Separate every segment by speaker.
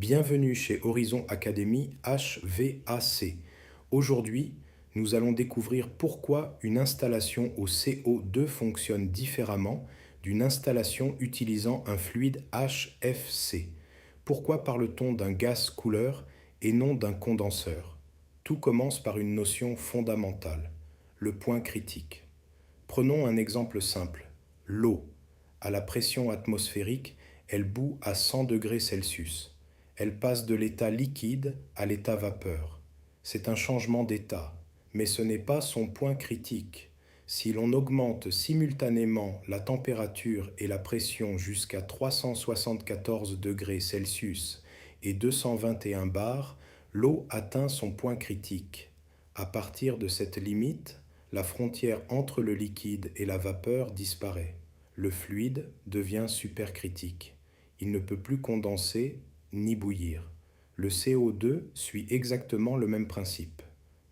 Speaker 1: Bienvenue chez Horizon Academy HVAC. Aujourd'hui, nous allons découvrir pourquoi une installation au CO2 fonctionne différemment d'une installation utilisant un fluide HFC. Pourquoi parle-t-on d'un gaz couleur et non d'un condenseur? Tout commence par une notion fondamentale, le point critique. Prenons un exemple simple, l'eau. À la pression atmosphérique, elle bout à 100 degrés Celsius. Elle passe de l'état liquide à l'état vapeur. C'est un changement d'état, mais ce n'est pas son point critique. Si l'on augmente simultanément la température et la pression jusqu'à 374 degrés Celsius et 221 bars, l'eau atteint son point critique. À partir de cette limite, la frontière entre le liquide et la vapeur disparaît. Le fluide devient supercritique. Il ne peut plus condenser ni bouillir. Le CO2 suit exactement le même principe,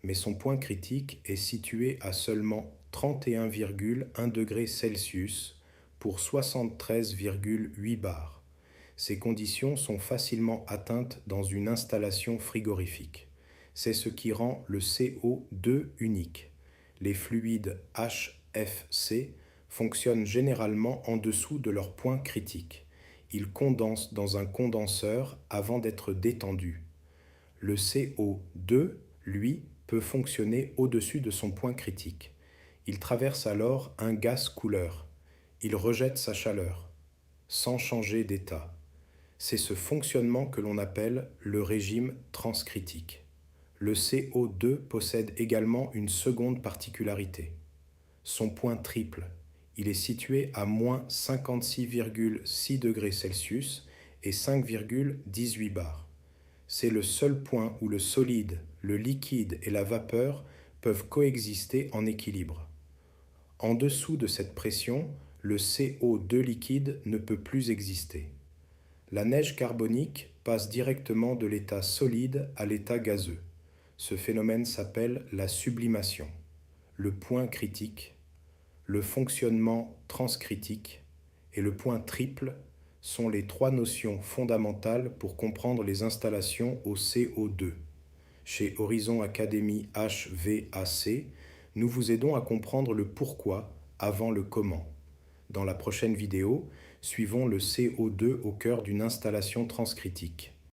Speaker 1: mais son point critique est situé à seulement 31,1 degrés Celsius pour 73,8 bars. Ces conditions sont facilement atteintes dans une installation frigorifique. C'est ce qui rend le CO2 unique. Les fluides HFC fonctionnent généralement en dessous de leur point critique. Ils condensent dans un condenseur avant d'être détendus. Le CO2, lui, peut fonctionner au-dessus de son point critique. Il traverse alors un gaz couleur. Il rejette sa chaleur, sans changer d'état. C'est ce fonctionnement que l'on appelle le régime transcritique. Le CO2 possède également une seconde particularité, son point triple. Il est situé à moins 56,6 degrés Celsius et 5,18 bars. C'est le seul point où le solide, le liquide et la vapeur peuvent coexister en équilibre. En dessous de cette pression, le CO2 liquide ne peut plus exister. La neige carbonique passe directement de l'état solide à l'état gazeux. Ce phénomène s'appelle la sublimation. Le point critique, le fonctionnement transcritique et le point triple sont les trois notions fondamentales pour comprendre les installations au CO2. Chez Horizon Academy HVAC, nous vous aidons à comprendre le pourquoi avant le comment. Dans la prochaine vidéo, suivons le CO2 au cœur d'une installation transcritique.